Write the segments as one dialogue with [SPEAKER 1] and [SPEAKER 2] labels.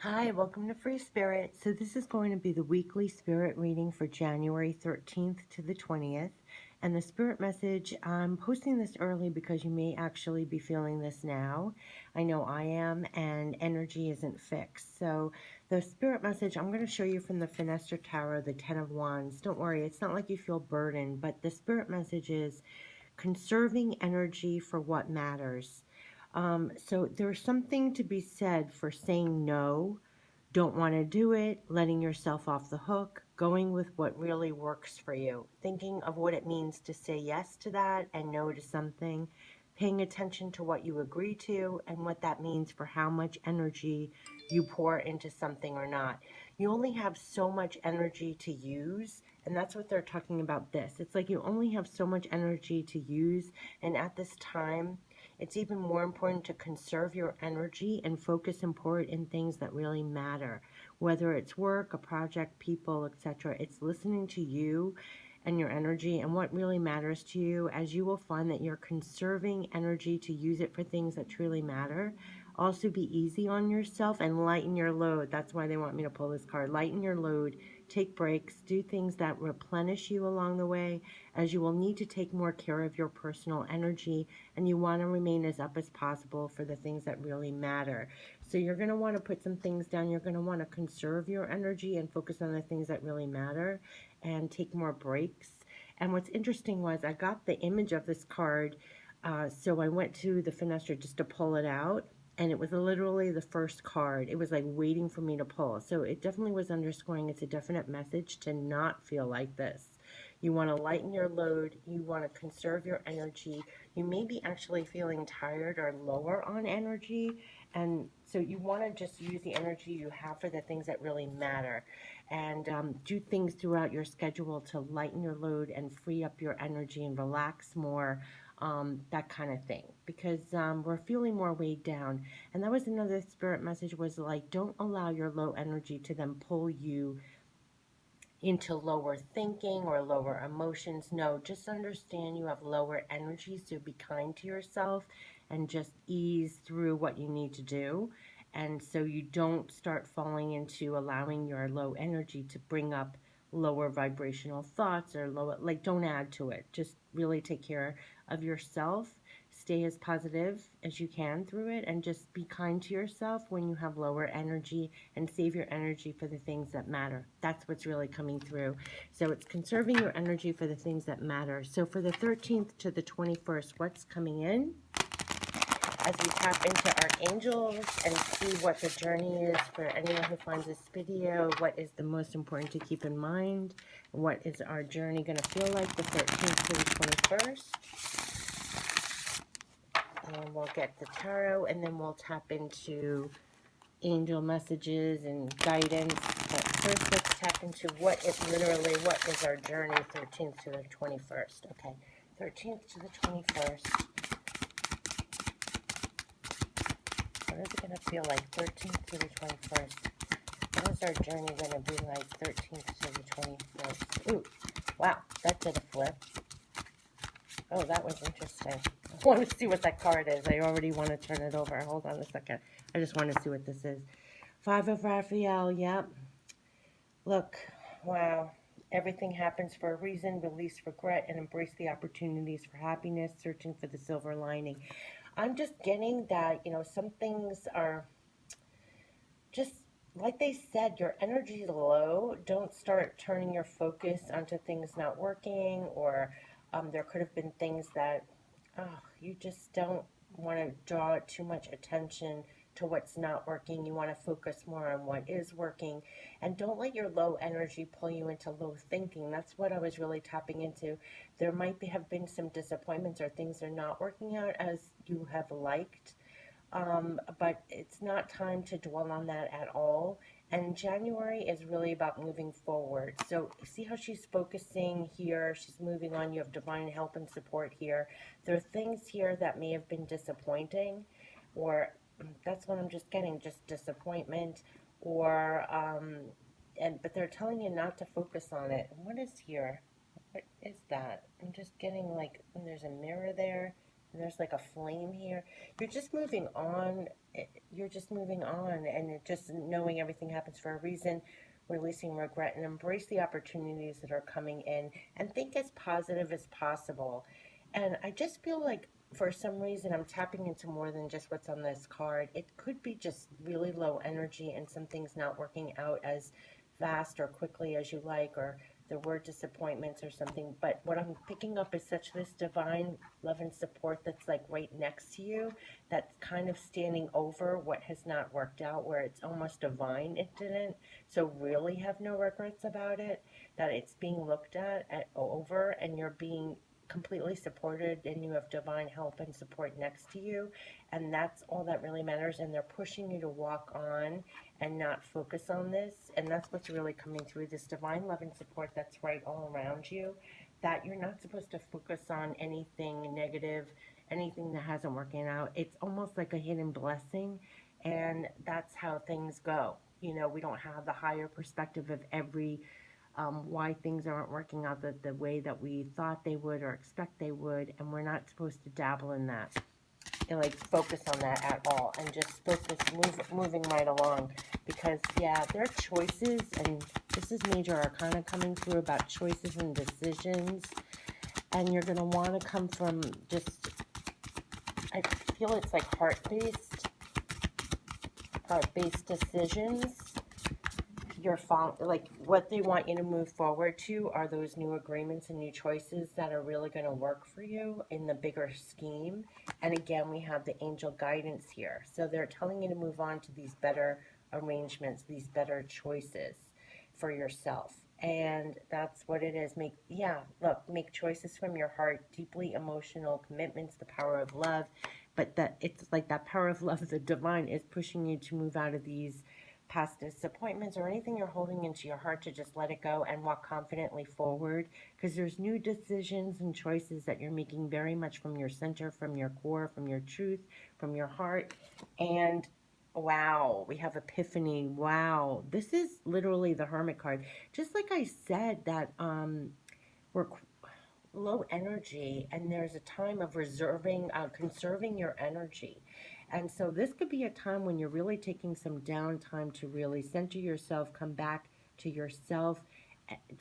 [SPEAKER 1] Hi, welcome to Free Spirit. So this is going to be the weekly spirit reading for January 13th to the 20th. And the spirit message, I'm posting this early because you may actually be feeling this now. I know I am, and energy isn't fixed. So the spirit message, I'm going to show you from the Fenestra Tarot, the 10 of Wands. Don't worry, it's not like you feel burdened, but the spirit message is conserving energy for what matters. So there's something to be said for saying no, don't want to do it, letting yourself off the hook, going with what really works for you, thinking of what it means to say yes to that and no to something, paying attention to what you agree to and what that means for how much energy you pour into something or not. You only have so much energy to use, and that's what they're talking about this. It's like you only have so much energy to use, and at this time, it's even more important to conserve your energy and focus and pour it in things that really matter, whether it's work, a project, people, etc. It's listening to you and your energy and what really matters to you, as you will find that you're conserving energy to use it for things that truly matter. Also, be easy on yourself and lighten your load. That's why they want me to pull this card. Lighten your load, take breaks, do things that replenish you along the way, as you will need to take more care of your personal energy, and you want to remain as up as possible for the things that really matter. So you're going to want to put some things down. You're going to want to conserve your energy and focus on the things that really matter and take more breaks. And what's interesting was I got the image of this card, so I went to the Fenestra just to pull it out, and it was literally the first card. It was like waiting for me to pull. So it definitely was underscoring it's a definite message to not feel like this. You want to lighten your load. You want to conserve your energy. You may be actually feeling tired or lower on energy. And so you want to just use the energy you have for the things that really matter, and do things throughout your schedule to lighten your load and free up your energy and relax more, that kind of thing, because we're feeling more weighed down. And that was another spirit message, was like, don't allow your low energy to then pull you into lower thinking or lower emotions. No, just understand you have lower energy, so be kind to yourself and just ease through what you need to do. And so you don't start falling into allowing your low energy to bring up lower vibrational thoughts, or lower, like, don't add to it. Just really take care of yourself. Stay as positive as you can through it, and just be kind to yourself when you have lower energy, and save your energy for the things that matter. That's what's really coming through. So it's conserving your energy for the things that matter. So for the 13th to the 21st, what's coming in? As we tap into archangels and see what the journey is for anyone who finds this video, what is the most important to keep in mind? What is our journey going to feel like the 13th to the 21st? And we'll get the tarot, and then we'll tap into angel messages and guidance. But first, let's tap into what is our journey, 13th to the 21st. Okay, 13th to the 21st. What is it going to feel like, 13th to the 21st? What is our journey going to be like, 13th to the 21st? Ooh, wow, that did a flip. Oh, that was interesting. I want to see what that card is. I already want to turn it over. Hold on a second. I just want to see what this is. Five of Raphael, yep. Look, wow. Everything happens for a reason. Release regret and embrace the opportunities for happiness, searching for the silver lining. I'm just getting that, some things are just, like they said, your energy is low. Don't start turning your focus onto things not working, or there could have been things that you just don't want to draw too much attention to what's not working. You want to focus more on what is working, and don't let your low energy pull you into low thinking. That's what I was really tapping into. There might have been some disappointments, or things are not working out as you have liked. But it's not time to dwell on that at all. And January is really about moving forward. So see how she's focusing here. She's moving on. You have divine help and support here. There are things here that may have been disappointing, or that's what I'm just getting, just disappointment, or but they're telling you not to focus on it. What is here? What is that? I'm just getting, like, there's a mirror there. And there's like a flame here. You're just moving on. You're just moving on, and just knowing everything happens for a reason, releasing regret, and embrace the opportunities that are coming in, and think as positive as possible. And I just feel like for some reason I'm tapping into more than just what's on this card. It could be just really low energy and some things not working out as fast or quickly as you like, or there were disappointments or something. But what I'm picking up is such this divine love and support that's like right next to you, that's kind of standing over what has not worked out, where it's almost divine it didn't. So really have no regrets about it, that it's being looked at over, and you're being completely supported, and you have divine help and support next to you, and that's all that really matters. And they're pushing you to walk on and not focus on this, and that's what's really coming through, this divine love and support that's right all around you, that you're not supposed to focus on anything negative, anything that hasn't working out. It's almost like a hidden blessing, and that's how things go. You know, we don't have the higher perspective of every why things aren't working out the way that we thought they would or expect they would, and we're not supposed to dabble in that and like focus on that at all, and just focus moving right along, because yeah, there are choices, and this is major arcana coming through about choices and decisions, and you're going to want to come from just, I feel it's like heart-based decisions. You're like what they want you to move forward to are those new agreements and new choices that are really going to work for you in the bigger scheme. And again, we have the angel guidance here, so they're telling you to move on to these better arrangements, these better choices for yourself. And that's what it is. Make choices from your heart, deeply emotional commitments, the power of love. But that it's like that power of love, the divine, is pushing you to move out of these past disappointments or anything you're holding into your heart, to just let it go and walk confidently forward, because there's new decisions and choices that you're making very much from your center, from your core, from your truth, from your heart. And wow, we have epiphany. Wow, this is literally the Hermit card. Just like I said, that we're low energy, and there's a time of conserving your energy. And so this could be a time when you're really taking some downtime to really center yourself, come back to yourself,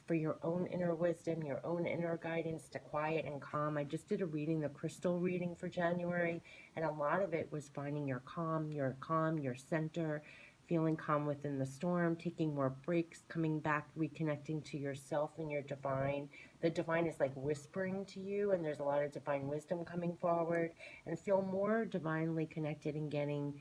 [SPEAKER 1] for your own inner wisdom, your own inner guidance, to quiet and calm. I just did a reading, the crystal reading for January, and a lot of it was finding your calm, your center, feeling calm within the storm, taking more breaks, coming back, reconnecting to yourself and your divine. The divine is like whispering to you, and there's a lot of divine wisdom coming forward, and feel more divinely connected and getting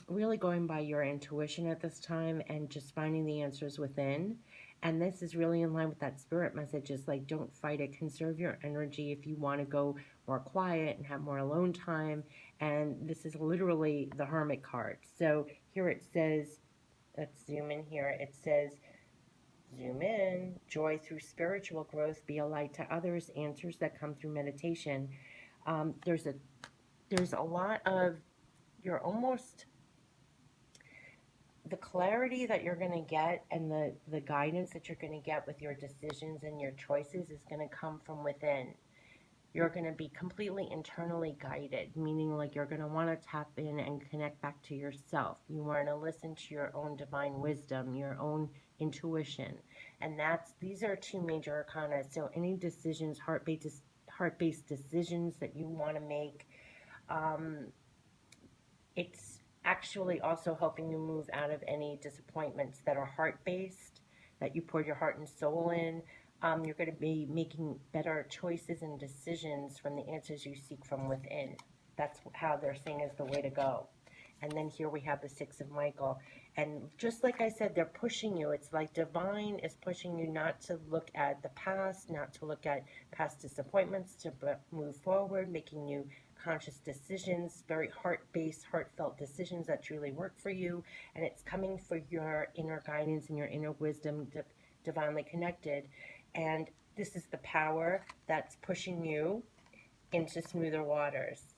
[SPEAKER 1] really going by your intuition at this time, and just finding the answers within. And this is really in line with that spirit message, is like, don't fight it, conserve your energy if you want to go more quiet and have more alone time. And this is literally the Hermit card. So here it says, let's zoom in here, it says, zoom in, joy through spiritual growth, be a light to others, answers that come through meditation. There's a lot of, you're almost, the clarity that you're going to get, and the guidance that you're going to get with your decisions and your choices is going to come from within. You're going to be completely internally guided, meaning like you're going to want to tap in and connect back to yourself. You want to listen to your own divine wisdom, your own intuition. And these are two major arcana. So any decisions, heart-based decisions that you want to make, it's actually also helping you move out of any disappointments that are heart-based, that you poured your heart and soul in. You're going to be making better choices and decisions from the answers you seek from within. That's how they're saying is the way to go. And then here we have the Six of Michael. And just like I said, they're pushing you. It's like divine is pushing you not to look at the past, not to look at past disappointments, to move forward, making you conscious decisions, very heart-based, heartfelt decisions that truly work for you. And it's coming for your inner guidance and your inner wisdom, divinely connected. And this is the power that's pushing you into smoother waters.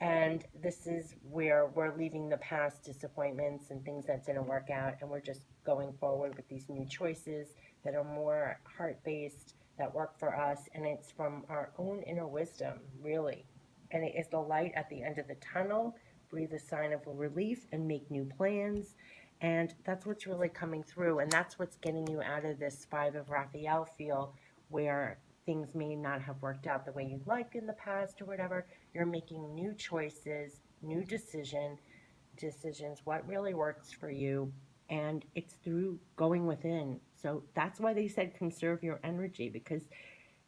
[SPEAKER 1] And this is where we're leaving the past disappointments and things that didn't work out, and we're just going forward with these new choices that are more heart-based, that work for us, and it's from our own inner wisdom, really. and it is the light at the end of the tunnel. Breathe a sign of relief and make new plans. And that's what's really coming through. And that's what's getting you out of this Five of Raphael feel where things may not have worked out the way you'd like in the past or whatever. You're making new choices, new decisions, what really works for you. And it's through going within. So that's why they said conserve your energy, because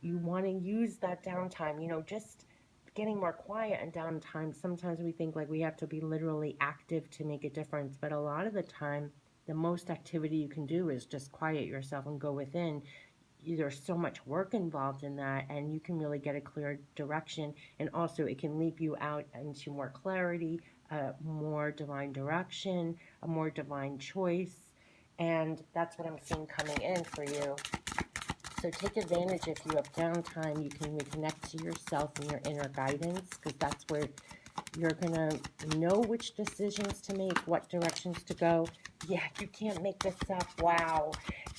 [SPEAKER 1] you want to use that downtime, just getting more quiet and downtime. Sometimes we think like we have to be literally active to make a difference, but a lot of the time, the most activity you can do is just quiet yourself and go within. There's so much work involved in that, and you can really get a clear direction, and also it can leap you out into more clarity, more divine direction, a more divine choice. And that's what I'm seeing coming in for you. So take advantage. If you have downtime, you can reconnect to yourself and your inner guidance, because that's where you're going to know which decisions to make, what directions to go. Yeah, you can't make this up. Wow.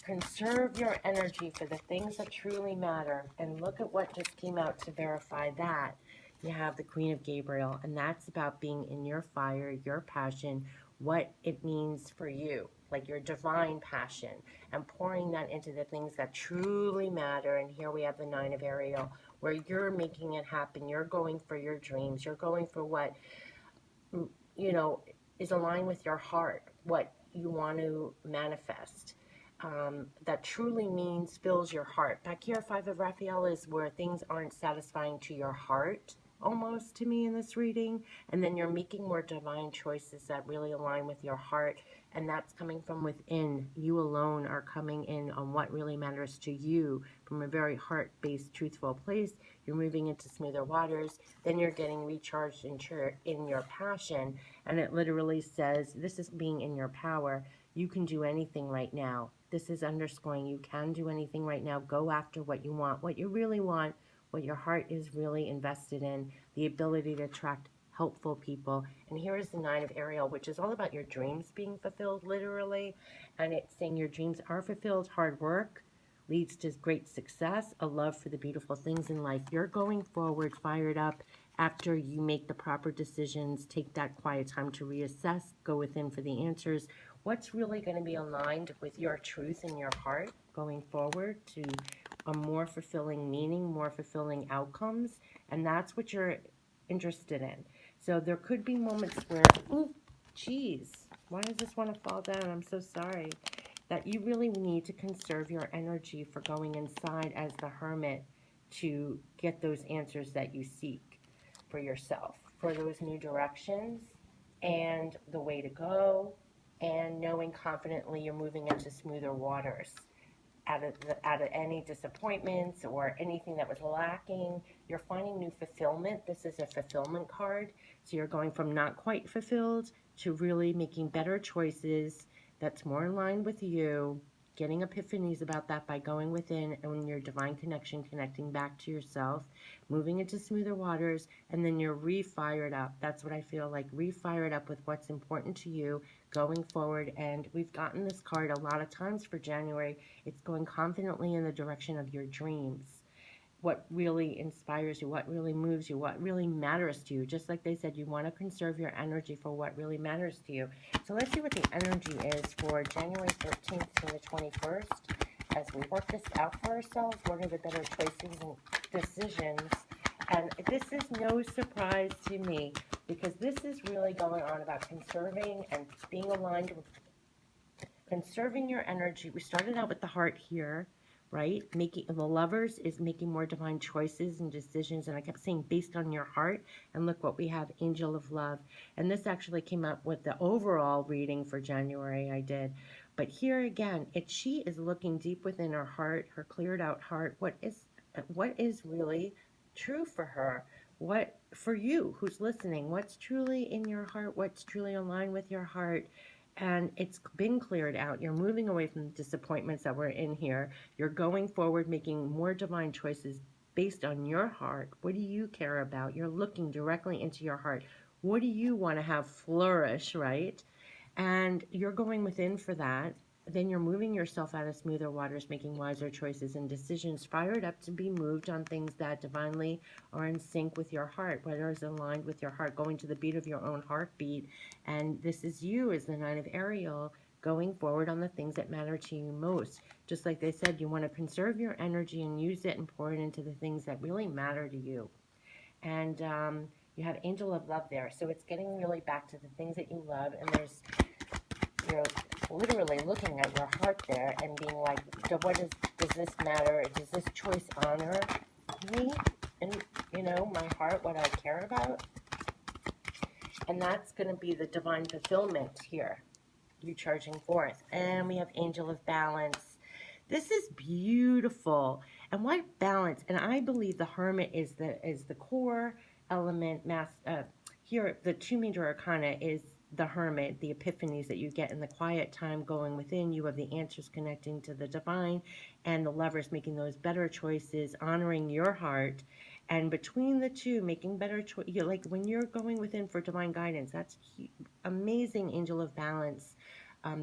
[SPEAKER 1] Conserve your energy for the things that truly matter. And look at what just came out to verify that. You have the Queen of Gabriel, and that's about being in your fire, your passion, what it means for you, like your divine passion, and pouring that into the things that truly matter. And here we have the Nine of Ariel, where you're making it happen. You're going for your dreams. You're going for what, is aligned with your heart, what you want to manifest. That truly means fills your heart. Back here, Five of Raphael is where things aren't satisfying to your heart, almost to me in this reading, and then you're making more divine choices that really align with your heart, and that's coming from within. You alone are coming in on what really matters to you from a very heart-based, truthful place. You're moving into smoother waters, then you're getting recharged in your passion, and it literally says, this is being in your power. You can do anything right now. This is underscoring you can do anything right now. Go after what you want, what you really want, what your heart is really invested in, the ability to attract helpful people. And here is the Nine of Ariel, which is all about your dreams being fulfilled, literally. And it's saying your dreams are fulfilled. Hard work leads to great success, a love for the beautiful things in life. You're going forward, fired up. After you make the proper decisions, take that quiet time to reassess, go within for the answers. What's really going to be aligned with your truth in your heart going forward to a more fulfilling meaning, more fulfilling outcomes, and that's what you're interested in. So there could be moments where, oh, geez, why does this want to fall down? I'm so sorry. That you really need to conserve your energy for going inside as the hermit to get those answers that you seek for yourself, for those new directions and the way to go, and knowing confidently you're moving into smoother waters. Out of any disappointments or anything that was lacking, you're finding new fulfillment. This is a fulfillment card. So you're going from not quite fulfilled to really making better choices that's more in line with you, getting epiphanies about that by going within and your divine connection, connecting back to yourself, moving into smoother waters, and then you're re-fired up. That's what I feel like, re-fired up with what's important to you going forward. And we've gotten this card a lot of times for January. It's going confidently in the direction of your dreams. What really inspires you, what really moves you, what really matters to you. Just like they said, you want to conserve your energy for what really matters to you. So let's see what the energy is for January 13th to the 21st. As we work this out for ourselves, what are the better choices and decisions? And this is no surprise to me, because this is really going on about conserving and being aligned with conserving your energy. We started out with the heart here, right? Making the Lovers is making more divine choices and decisions, and I kept saying based on your heart. And look what we have, Angel of Love. And this actually came up with the overall reading for January I did. But here again, she is looking deep within her heart, her cleared out heart. What is really true for her? What for you who's listening? What's truly in your heart? What's truly aligned with your heart? And it's been cleared out. You're moving away from the disappointments that were in here. You're going forward, making more divine choices based on your heart. What do you care about? You're looking directly into your heart. What do you want to have flourish, right? And you're going within for that. then you're moving yourself out of smoother waters, making wiser choices and decisions, fired up to be moved on things that divinely are in sync with your heart, whether it's aligned with your heart, going to the beat of your own heartbeat. And this is you as the Nine of Ariel, going forward on the things that matter to you most. Just like they said, you want to conserve your energy and use it and pour it into the things that really matter to you. And you have Angel of Love there. So it's getting really back to the things that you love. And you're literally looking at your heart there and being like, does this matter? Does this choice honor me and, my heart, what I care about? And that's going to be the divine fulfillment here, you charging forth. And we have Angel of Balance. This is beautiful. And why balance? And I believe the Hermit is the core element. Here, the two major arcana is the Hermit, the epiphanies that you get in the quiet time going within. You have the answers connecting to the divine, and the Lovers making those better choices, honoring your heart. And between the two, making better choices. Like when you're going within for divine guidance, that's amazing Angel of Balance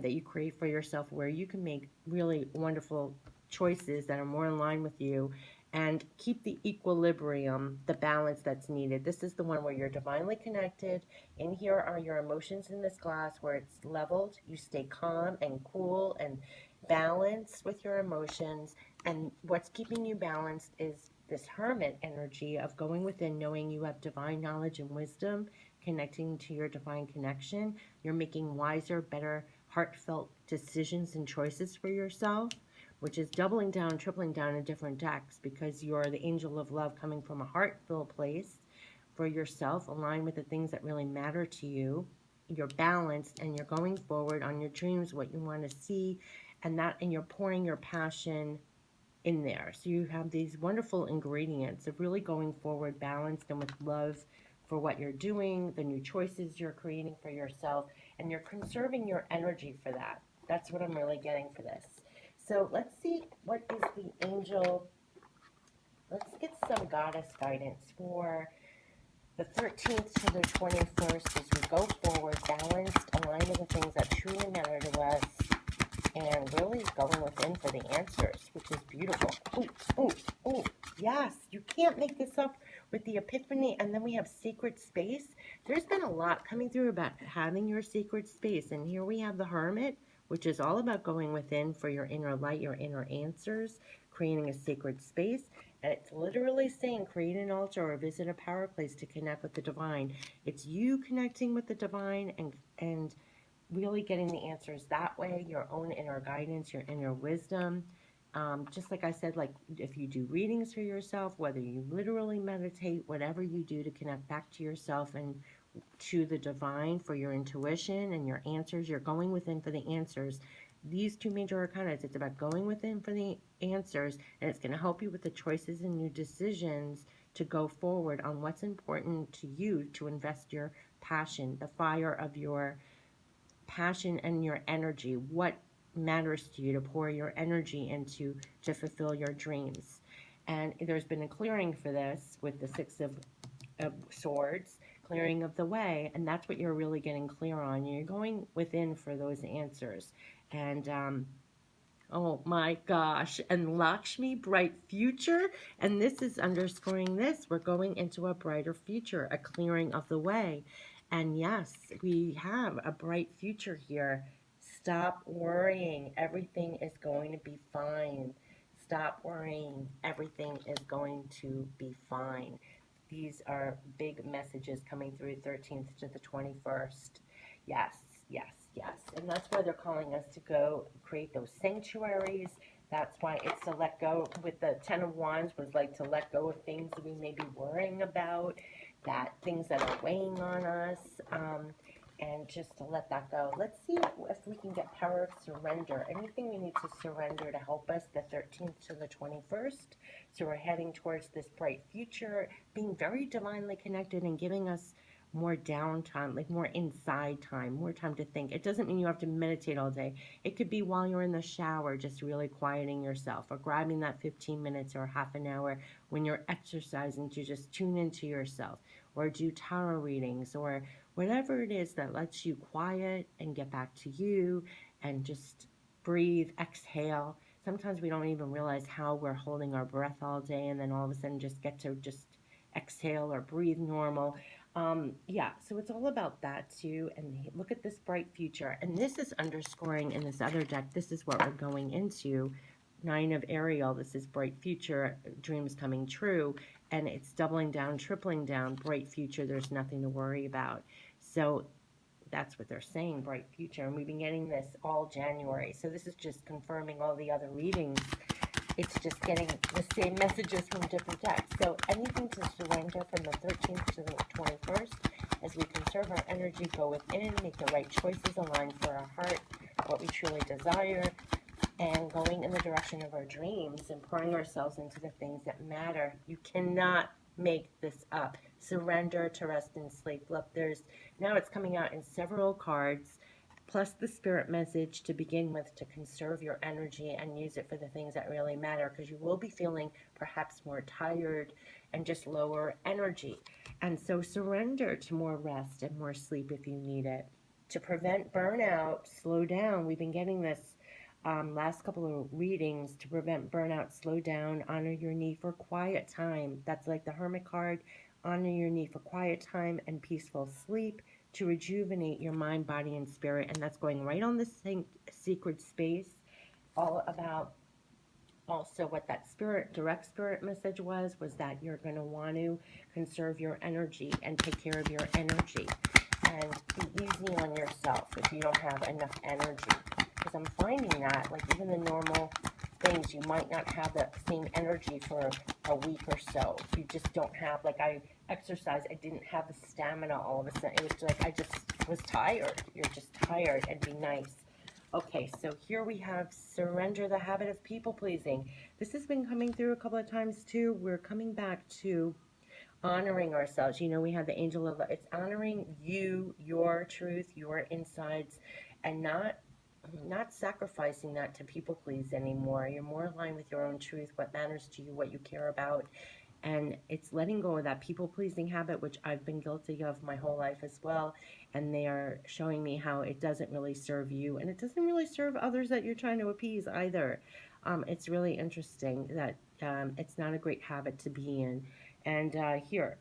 [SPEAKER 1] that you create for yourself, where you can make really wonderful choices that are more in line with you and keep the equilibrium, the balance that's needed. This is the one where you're divinely connected. In here are your emotions in this glass where it's leveled. You stay calm and cool and balanced with your emotions. And what's keeping you balanced is this Hermit energy of going within, knowing you have divine knowledge and wisdom, connecting to your divine connection. You're making wiser, better, heartfelt decisions and choices for yourself, which is doubling down, tripling down in different decks, because you're the Angel of Love coming from a heart-filled place for yourself, aligned with the things that really matter to you. You're balanced and you're going forward on your dreams, what you want to see, and you're pouring your passion in there. So you have these wonderful ingredients of really going forward, balanced and with love for what you're doing, the new choices you're creating for yourself, and you're conserving your energy for that. That's what I'm really getting for this. So let's see, what is the angel? Let's get some goddess guidance for the 13th to the 21st as we go forward, balanced, aligned with the things that truly matter to us, and really going within for the answers, which is beautiful. Ooh, ooh, ooh. Yes, you can't make this up with the epiphany. And then we have sacred space. There's been a lot coming through about having your sacred space. And here we have the Hermit, which is all about going within for your inner light, your inner answers, creating a sacred space. And it's literally saying create an altar or visit a power place to connect with the divine. It's you connecting with the divine and really getting the answers that way, your own inner guidance, your inner wisdom. Just like I said, like if you do readings for yourself, whether you literally meditate, whatever you do to connect back to yourself and to the divine for your intuition and your answers, you're going within for the answers. These two major arcanas, it's about going within for the answers, and it's going to help you with the choices and new decisions to go forward on what's important to you, to invest your passion, the fire of your passion and your energy, what matters to you to pour your energy into to fulfill your dreams. And there's been a clearing for this with the Six of Swords, clearing of the way, and that's what you're really getting clear on. You're going within for those answers. And oh my gosh, and Lakshmi, bright future, and this is underscoring this. We're going into a brighter future, a clearing of the way. And yes, we have a bright future here. Stop worrying. Everything is going to be fine. Stop worrying. Everything is going to be fine. These are big messages coming through 13th to the 21st. Yes, yes, yes. And that's why they're calling us to go create those sanctuaries. That's why it's to let go. With the Ten of Wands was like to let go of things that we may be worrying about, that things that are weighing on us, and just to let that go. Let's see if we can get power of surrender. Anything we need to surrender to help us the 13th to the 21st. So we're heading towards this bright future, being very divinely connected and giving us more downtime, like more inside time, more time to think. It doesn't mean you have to meditate all day. It could be while you're in the shower, just really quieting yourself, or grabbing that 15 minutes or half an hour when you're exercising to just tune into yourself, or do tarot readings, or whatever it is that lets you quiet and get back to you and just breathe, exhale. Sometimes we don't even realize how we're holding our breath all day, and then all of a sudden just get to just exhale or breathe normal. Yeah, so it's all about that too. And look at this bright future. And this is underscoring in this other deck. This is what we're going into. Nine of Ariel. This is bright future, dreams coming true. And it's doubling down, tripling down, bright future. There's nothing to worry about. So that's what they're saying, bright future. And we've been getting this all January. So this is just confirming all the other readings. It's just getting the same messages from different decks. So anything to surrender from the 13th to the 21st as we conserve our energy, go within, make the right choices, align for our heart, what we truly desire, and going in the direction of our dreams and pouring ourselves into the things that matter. You cannot make this up. Surrender to rest and sleep. Look, now it's coming out in several cards, plus the spirit message to begin with, to conserve your energy and use it for the things that really matter, because you will be feeling perhaps more tired and just lower energy. And so surrender to more rest and more sleep if you need it. To prevent burnout, slow down. We've been getting this last couple of readings. To prevent burnout, slow down, honor your need for quiet time. That's like the Hermit card. Honor your need for quiet time and peaceful sleep to rejuvenate your mind, body, and spirit. And that's going right on the secret space. All about also what that direct spirit message was that you're going to want to conserve your energy and take care of your energy. And be easy on yourself if you don't have enough energy. Because I'm finding that, like, even the normal things, you might not have the same energy for a week or so. You just don't have, like, I exercised, I didn't have the stamina all of a sudden. It was like I just was tired. You're just tired, and be nice. Okay, so here we have surrender the habit of people pleasing. This has been coming through a couple of times too. We're coming back to honoring ourselves. You know, we have the angel of, it's honoring you, your truth, your insides, and not sacrificing that to people please anymore. You're more aligned with your own truth, what matters to you, what you care about. And it's letting go of that people pleasing habit, which I've been guilty of my whole life as well. And they are showing me how it doesn't really serve you, and it doesn't really serve others that you're trying to appease either. It's really interesting that it's not a great habit to be in. And here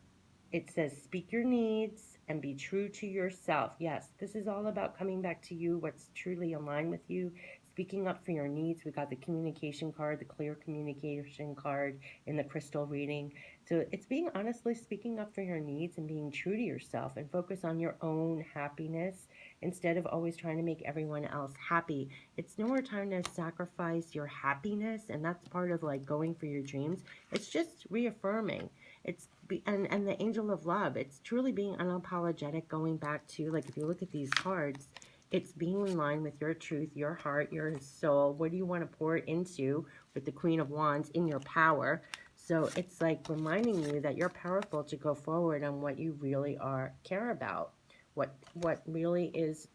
[SPEAKER 1] it says, speak your needs and be true to yourself. Yes, this is all about coming back to you, what's truly aligned with you, speaking up for your needs. We got the communication card, the clear communication card in the crystal reading. So it's being honestly speaking up for your needs and being true to yourself, and focus on your own happiness instead of always trying to make everyone else happy. It's no more time to sacrifice your happiness, and that's part of like going for your dreams. It's just reaffirming. And the angel of love, it's truly being unapologetic, going back to, like, if you look at these cards, it's being in line with your truth, your heart, your soul. What do you want to pour into with the Queen of Wands in your power? So it's like reminding you that you're powerful to go forward on what you really care about, what really is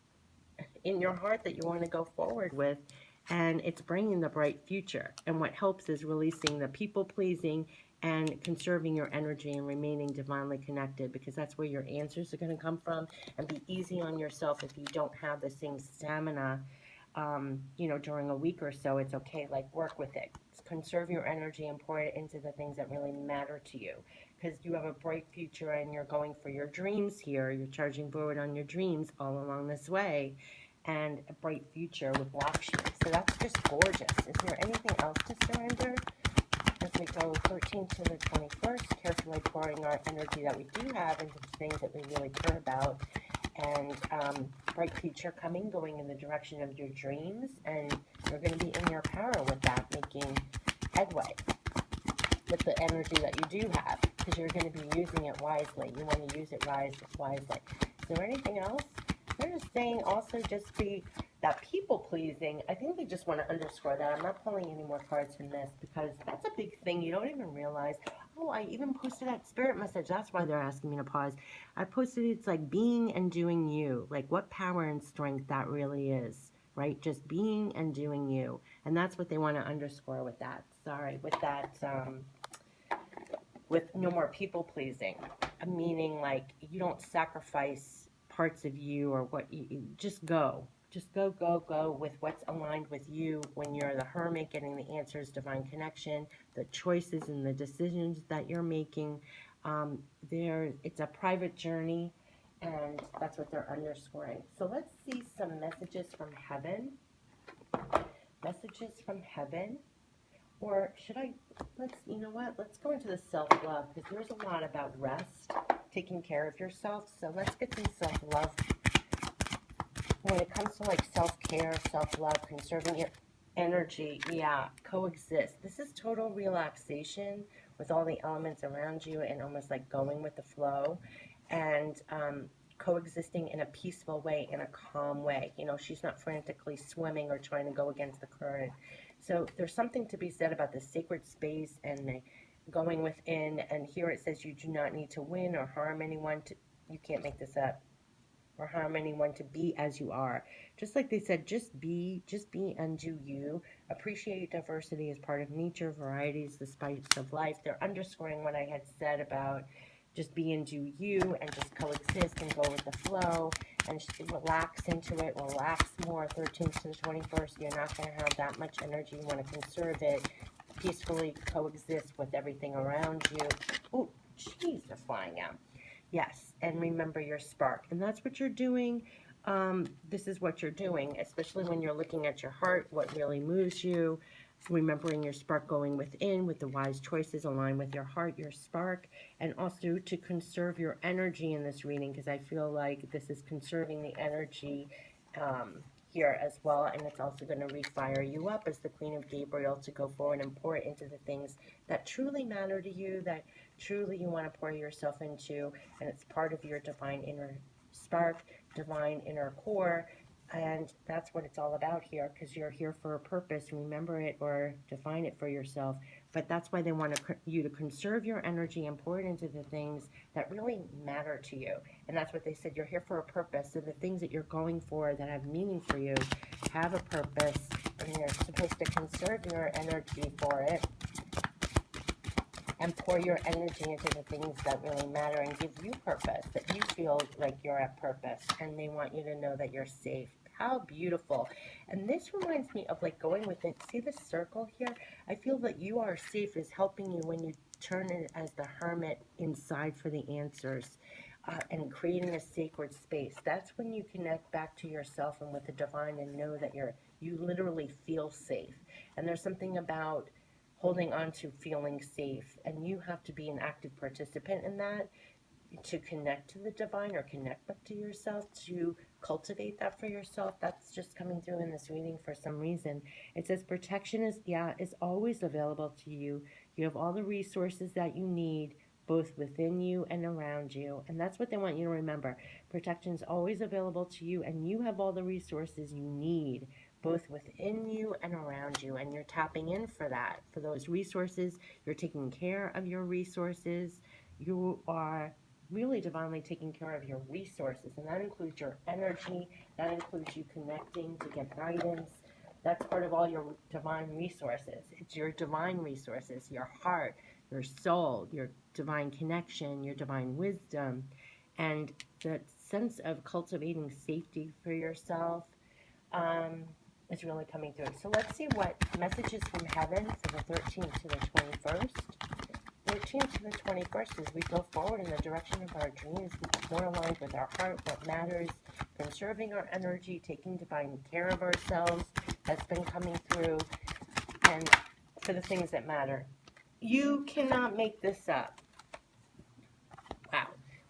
[SPEAKER 1] in your heart that you want to go forward with. And it's bringing the bright future. And what helps is releasing the people pleasing and conserving your energy and remaining divinely connected, because that's where your answers are going to come from. And be easy on yourself if you don't have the same stamina, during a week or so. It's okay. Like, work with it. Conserve your energy and pour it into the things that really matter to you, because you have a bright future and you're going for your dreams here. You're charging forward on your dreams all along this way, and a bright future with Lakshmi. So that's just gorgeous. Is there anything else to surrender? As we go 13th to the 21st, carefully pouring our energy that we do have into the things that we really care about. And bright future coming, going in the direction of your dreams. And you're going to be in your power with that, making headway with the energy that you do have, because you're going to be using it wisely. You want to use it wisely. Is there anything else? They're just saying also just be that people pleasing. I think they just want to underscore that. I'm not pulling any more cards from this because that's a big thing. You don't even realize. Oh, I even posted that spirit message. That's why they're asking me to pause. I posted it's like being and doing you. Like what power and strength that really is, right? Just being and doing you. And that's what they want to underscore with that. Sorry, with that, with no more people pleasing. Meaning like you don't sacrifice parts of you or what you just go Just go, go, go with what's aligned with you when you're the hermit, getting the answers, divine connection, the choices and the decisions that you're making. It's a private journey, and that's what they're underscoring. So let's see some messages from heaven. Messages from heaven. Or should I, you know what, let's go into the self-love, because there's a lot about rest, taking care of yourself. So let's get some self-love. When it comes to like self-care, self-love, conserving your energy, yeah, coexist. This is total relaxation with all the elements around you and almost like going with the flow and coexisting in a peaceful way, in a calm way. You know, she's not frantically swimming or trying to go against the current. So there's something to be said about the sacred space and the going within. And here it says you do not need to win or harm anyone. You can't make this up. Or harm anyone, to be as you are. Just like they said, just be and do you. Appreciate diversity as part of nature. Variety is the spice of life. They're underscoring what I had said about just be and do you, and just coexist and go with the flow and just relax into it. Relax more. 13th to the 21st, you're not going to have that much energy. You want to conserve it. Peacefully coexist with everything around you. Oh, jeez, they're flying out. Yes, and remember your spark. And that's what you're doing. This is what you're doing, especially when you're looking at your heart, what really moves you, remembering your spark, going within with the wise choices, align with your heart, your spark, and also to conserve your energy in this reading, because I feel like this is conserving the energy here as well, and it's also going to refire you up as the Queen of Gabriel to go forward and pour into the things that truly matter to you, that truly you want to pour yourself into, and it's part of your divine inner spark, divine inner core, and that's what it's all about here, because you're here for a purpose. Remember it or define it for yourself. But that's why they want you to conserve your energy and pour it into the things that really matter to you. And that's what they said. You're here for a purpose. So the things that you're going for that have meaning for you have a purpose. And you're supposed to conserve your energy for it and pour your energy into the things that really matter and give you purpose, that you feel like you're at purpose, and they want you to know that you're safe. How beautiful. And this reminds me of like going within. See the circle here? I feel that you are safe is helping you when you turn it as the hermit inside for the answers. And creating a sacred space. That's when you connect back to yourself and with the divine and know that you literally feel safe. And there's something about holding on to feeling safe, and you have to be an active participant in that to connect to the divine or connect back to yourself, to cultivate that for yourself. That's just coming through in this reading for some reason. It says protection is always available to you. You have all the resources that you need, both within you and around you. And that's what they want you to remember. Protection is always available to you, and you have all the resources you need, both within you and around you. And you're tapping in for that, for those resources. You're taking care of your resources. You are really divinely taking care of your resources, and that includes your energy, that includes you connecting to get guidance. That's part of all your divine resources. It's your divine resources, your heart, your soul, your divine connection, your divine wisdom, and that sense of cultivating safety for yourself is really coming through. So let's see what messages from heaven for the 13th to the 21st. 13th to the 21st, as we go forward in the direction of our dreams, more aligned with our heart, what matters, conserving our energy, taking divine care of ourselves, that's been coming through, and for the things that matter. You cannot make this up. Wow.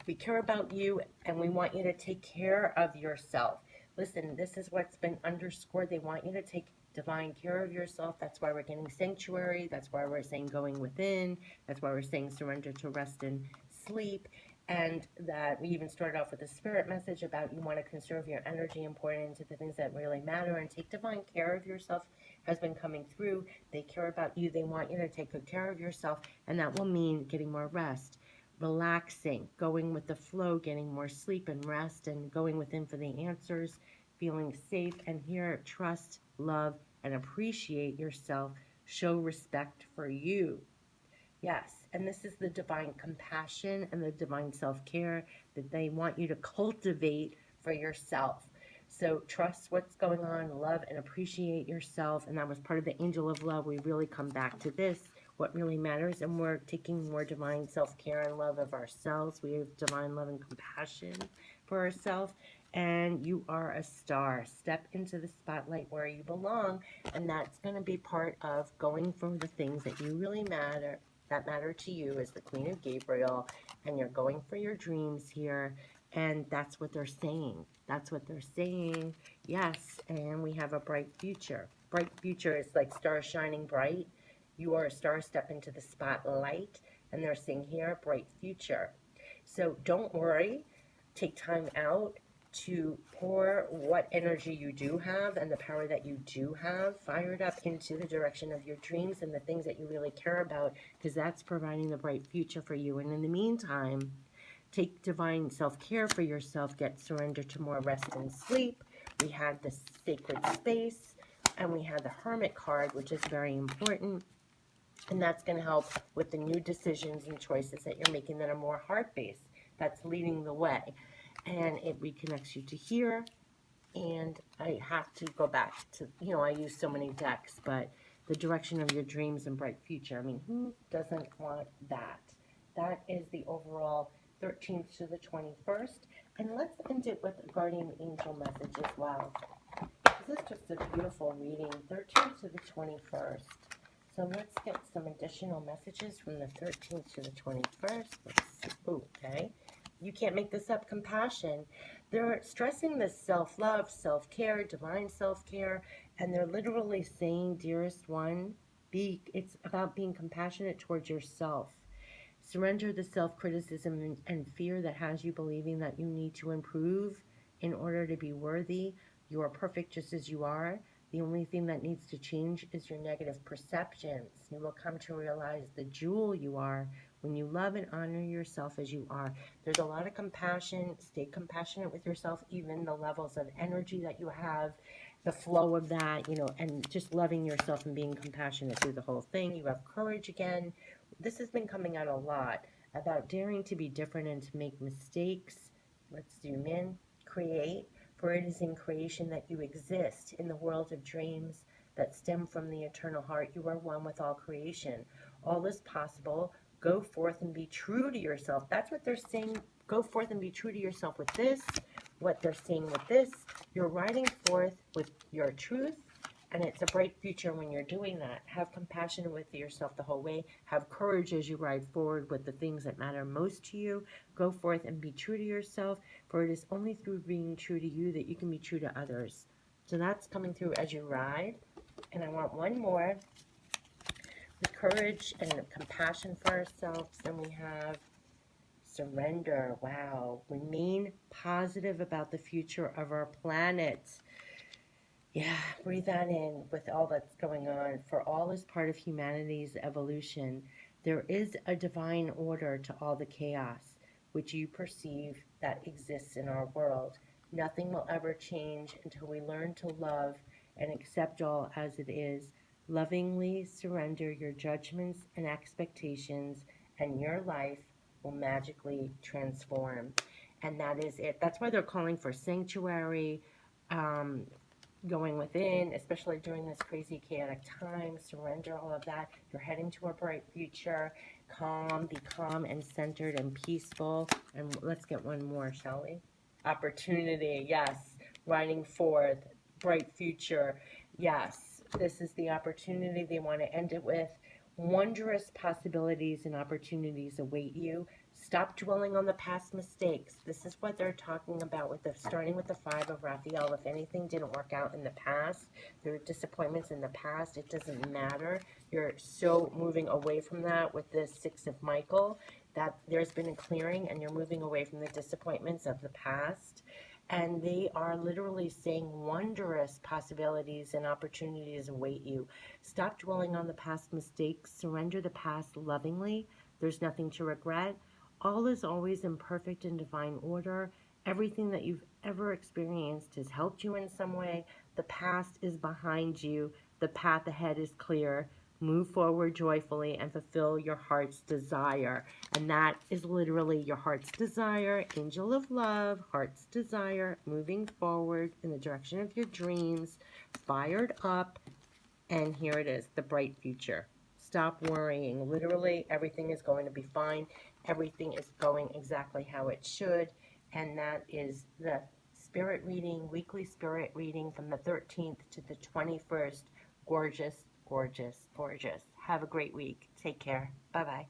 [SPEAKER 1] We care about you, and we want you to take care of yourself. Listen, this is what's been underscored. They want you to take divine care of yourself. That's why we're getting sanctuary. That's why we're saying going within. That's why we're saying surrender to rest and sleep. And that we even started off with a spirit message about you want to conserve your energy and pour it into the things that really matter and take divine care of yourself has been coming through. They care about you. They want you to take good care of yourself, and that will mean getting more rest, relaxing, going with the flow, getting more sleep and rest, and going within for the answers, feeling safe. And here, trust, love, and appreciate yourself. Show respect for you. Yes, and this is the divine compassion and the divine self-care that they want you to cultivate for yourself. So trust what's going on, love and appreciate yourself. And that was part of the angel of love. We really come back to this, what really matters. And we're taking more divine self-care and love of ourselves. We have divine love and compassion for ourselves. And you are a star. Step into the spotlight where you belong. And that's going to be part of going for the things that you really matter, that matter to you, as the Queen of Gabriel. And you're going for your dreams here. And that's what they're saying. That's what they're saying. Yes, and we have a bright future. Bright future is like stars shining bright. You are a star, step into the spotlight. And they're saying here, bright future. So don't worry. Take time out to pour what energy you do have and the power that you do have fired up into the direction of your dreams and the things that you really care about, because that's providing the bright future for you. And in the meantime, take divine self-care for yourself. Get surrender to more rest and sleep. We had the sacred space, and we had the Hermit card, which is very important. And that's going to help with the new decisions and choices that you're making that are more heart-based. That's leading the way. And it reconnects you to here. And I have to go back to, I use so many decks, but the direction of your dreams and bright future. I mean, who doesn't want that? That is the overall 13th to the 21st. And let's end it with a guardian angel message as well. This is just a beautiful reading, 13th to the 21st. So let's get some additional messages from the 13th to the 21st. Let's see. Okay. You can't make this up. Compassion. They're stressing this self-love, self-care, divine self-care, and they're literally saying, dearest one, it's about being compassionate towards yourself. Surrender the self-criticism and fear that has you believing that you need to improve in order to be worthy. You are perfect just as you are. The only thing that needs to change is your negative perceptions. You will come to realize the jewel you are when you love and honor yourself as you are. There's a lot of compassion. Stay compassionate with yourself, even the levels of energy that you have, the flow of that, and just loving yourself and being compassionate through the whole thing. You have courage again. This has been coming out a lot about daring to be different and to make mistakes. Let's zoom in. Create. For it is in creation that you exist, in the world of dreams that stem from the eternal heart. You are one with all creation. All is possible. Go forth and be true to yourself. That's what they're saying. Go forth and be true to yourself with this. What they're saying with this, you're riding forth with your truth, and it's a bright future when you're doing that. Have compassion with yourself the whole way. Have courage as you ride forward with the things that matter most to you. Go forth and be true to yourself, for it is only through being true to you that you can be true to others. So that's coming through as you ride. And I want one more. The courage and the compassion for ourselves. Then we have surrender. Wow. Remain positive about the future of our planet. Yeah, breathe that in with all that's going on. For all is part of humanity's evolution. There is a divine order to all the chaos which you perceive that exists in our world. Nothing will ever change until we learn to love and accept all as it is. Lovingly surrender your judgments and expectations, and your life will magically transform. And that is it. That's why they're calling for sanctuary, going within, especially during this crazy chaotic time. Surrender all of that. You're heading to a bright future. Be calm and centered and peaceful. And let's get one more, shall we? Opportunity, yes. Riding forth, bright future, yes. This is the opportunity they want to end it with. Wondrous possibilities and opportunities await you. Stop dwelling on the past mistakes. This is what they're talking about with starting with the 5 of Raphael. If anything didn't work out in the past, there are disappointments in the past, it doesn't matter. You're so moving away from that with the 6 of Michael, that there's been a clearing and you're moving away from the disappointments of the past. And they are literally saying wondrous possibilities and opportunities await you. Stop dwelling on the past mistakes. Surrender the past lovingly. There's nothing to regret. All is always in perfect and divine order. Everything that you've ever experienced has helped you in some way. The past is behind you. The path ahead is clear. Move forward joyfully and fulfill your heart's desire. And that is literally your heart's desire, angel of love, heart's desire, moving forward in the direction of your dreams, fired up. And here it is, the bright future. Stop worrying. Literally, everything is going to be fine. Everything is going exactly how it should. And that is the spirit reading, weekly spirit reading from the 13th to the 21st. Gorgeous, gorgeous, gorgeous. Have a great week. Take care. Bye-bye.